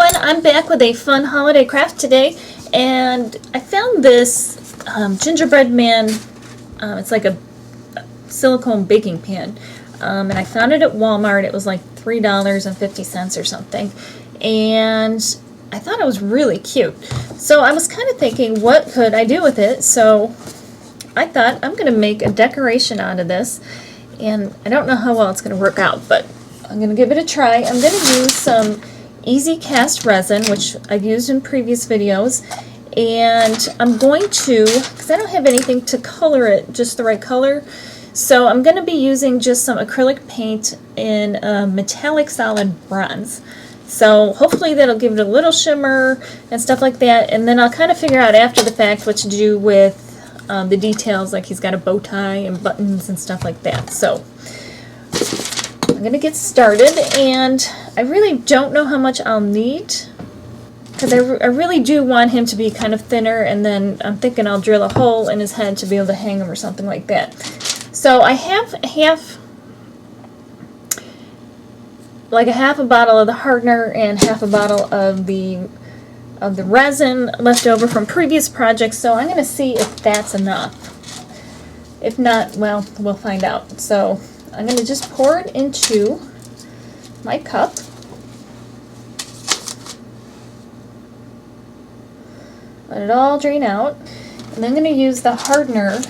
everyone, I'm back with a fun holiday craft today, and I found this gingerbread man. It's like a silicone baking pan, and I found it at Walmart. It was like $3.50 or something, and I thought it was really cute. So I was kind of thinking, what could I do with it? So I thought I'm going to make a decoration out of this, and I don't know how well it's going to work out, but I'm going to give it a try. I'm going to use some easy cast resin, which I've used in previous videos, and I'm going to, because I don't have anything to color it just the right color, so I'm going to be using just some acrylic paint in a metallic solid bronze. So hopefully that'll give it a little shimmer and stuff like that, and then I'll kind of figure out after the fact what to do with the details, like he's got a bow tie and buttons and stuff like that. So I'm going to get started, and I really don't know how much I'll need, because I really do want him to be kind of thinner, and then I'm thinking I'll drill a hole in his head to be able to hang him or something like that. So I have a half a bottle of the hardener and half a bottle of the resin left over from previous projects, so I'm going to see if that's enough. If not, well, we'll find out. So I'm going to just pour it into my cup. Let it all drain out. And I'm going to use the hardener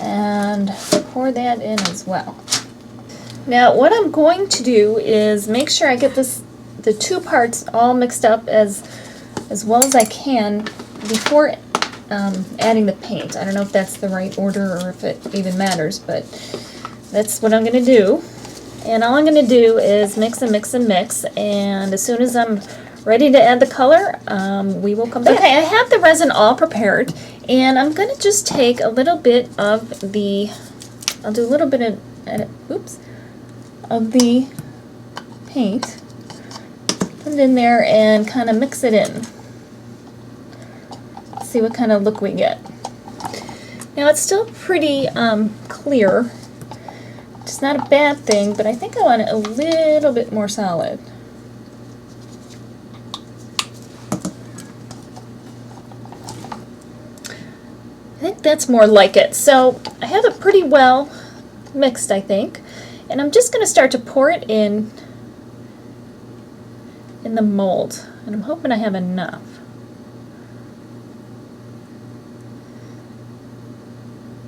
and pour that in as well. Now what I'm going to do is make sure I get the two parts all mixed up as well as I can before adding the paint. I don't know if that's the right order or if it even matters, but that's what I'm going to do. And all I'm going to do is mix and mix and mix, and as soon as I'm ready to add the color, we will come back. Okay, I have the resin all prepared, and I'm going to just take a little bit of I'll do a little bit of the paint, put it in there and kind of mix it in. See what kind of look we get. Now it's still pretty clear. It's not a bad thing, but I think I want it a little bit more solid. I think that's more like it. So I have it pretty well mixed, I think, and I'm just going to start to pour it in the mold, and I'm hoping I have enough.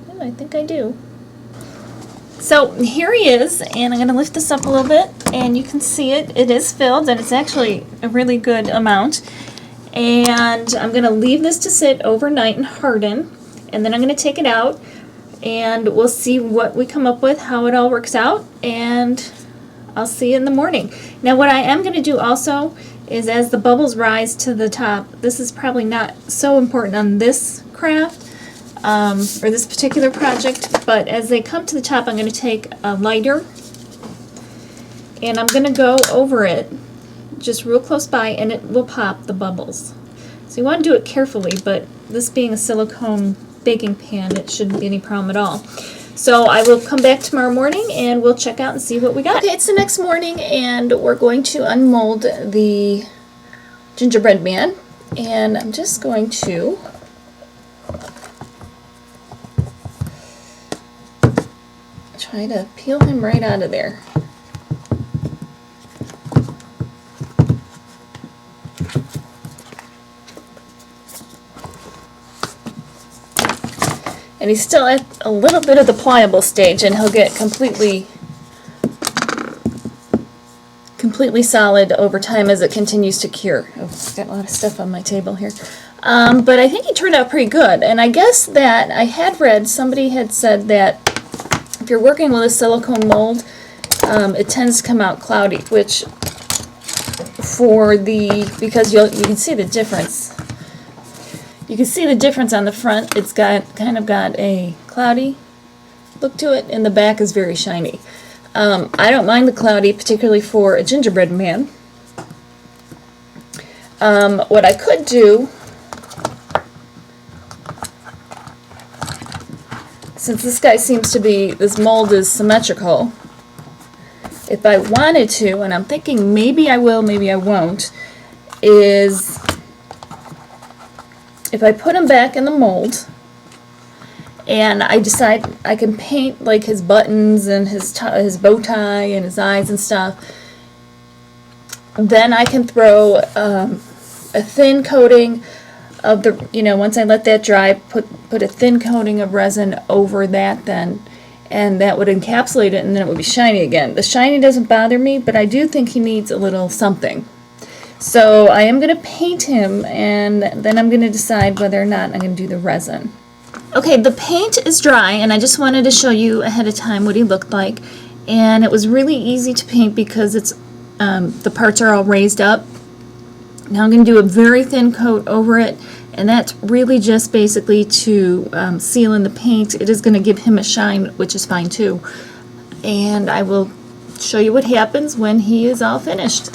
Yeah, I think I do. So here he is, and I'm going to lift this up a little bit, and you can see it. It is filled, and it's actually a really good amount. And I'm going to leave this to sit overnight and harden, and then I'm going to take it out, and we'll see what we come up with, how it all works out, and I'll see you in the morning. Now what I am going to do also is, as the bubbles rise to the top, this is probably not so important on this craft, or this particular project, but as they come to the top, I'm going to take a lighter and I'm going to go over it just real close by, and it will pop the bubbles. So you want to do it carefully, but this being a silicone baking pan, it shouldn't be any problem at all. So I will come back tomorrow morning and we'll check out and see what we got. Okay, it's the next morning, and we're going to unmold the gingerbread man, and I'm just going to try to peel him right out of there. And he's still at a little bit of the pliable stage, and he'll get completely solid over time as it continues to cure. Oh, I've got a lot of stuff on my table here. But I think he turned out pretty good. And I guess that I had read, somebody had said that if you're working with a silicone mold, it tends to come out cloudy, which because you can see the difference. You can see the difference on the front. It's kind of got a cloudy look to it, and the back is very shiny. I don't mind the cloudy, particularly for a gingerbread man. What I could do, since this guy seems to be, this mold is symmetrical, if I wanted to, and I'm thinking maybe I will, maybe I won't, is if I put him back in the mold and I decide I can paint like his buttons and his bow tie and his eyes and stuff, then I can throw a thin coating of the, once I let that dry, put a thin coating of resin over that then, and that would encapsulate it, and then it would be shiny again. The shiny doesn't bother me, but I do think he needs a little something. So I am going to paint him, and then I'm going to decide whether or not I'm going to do the resin. Okay, the paint is dry, and I just wanted to show you ahead of time what he looked like. And it was really easy to paint because it's the parts are all raised up. Now I'm going to do a very thin coat over it, and that's really just basically to seal in the paint. It is going to give him a shine, which is fine too. And I will show you what happens when he is all finished.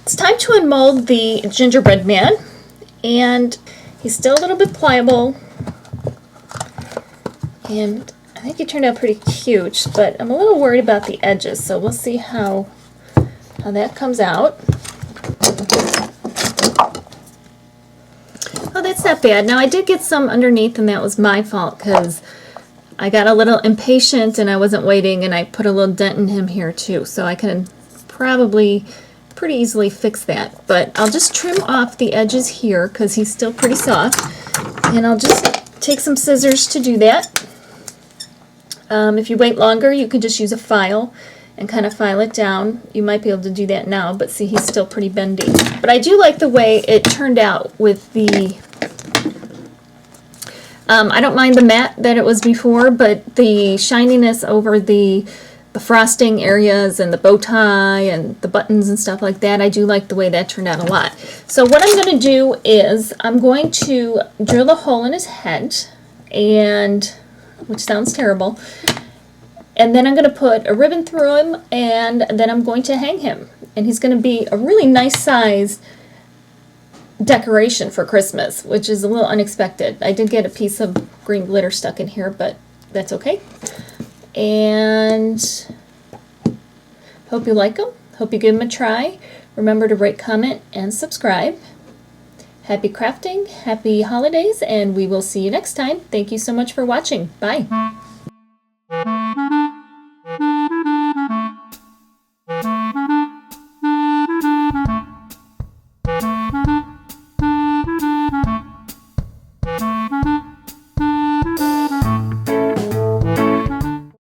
It's time to unmold the gingerbread man, and he's still a little bit pliable, and I think he turned out pretty cute, but I'm a little worried about the edges, so we'll see how that comes out. Oh, that's not bad. Now I did get some underneath, and that was my fault because I got a little impatient and I wasn't waiting, and I put a little dent in him here too, so I can probably pretty easily fix that. But I'll just trim off the edges here because he's still pretty soft, and I'll just take some scissors to do that. If you wait longer, you can just use a file and kind of file it down. You might be able to do that now, but see, he's still pretty bendy. But I do like the way it turned out with the I don't mind the matte that it was before, but the shininess over the frosting areas and the bow tie and the buttons and stuff like that, I do like the way that turned out a lot. So what I'm going to do is I'm going to drill a hole in his head, and which sounds terrible, and then I'm going to put a ribbon through him, and then I'm going to hang him, and he's going to be a really nice size decoration for Christmas, which is a little unexpected. I did get a piece of green glitter stuck in here, but that's okay. And hope you like them. Hope you give them a try. Remember to rate, comment, and subscribe. Happy crafting, happy holidays, and we will see you next time. Thank you so much for watching. Bye.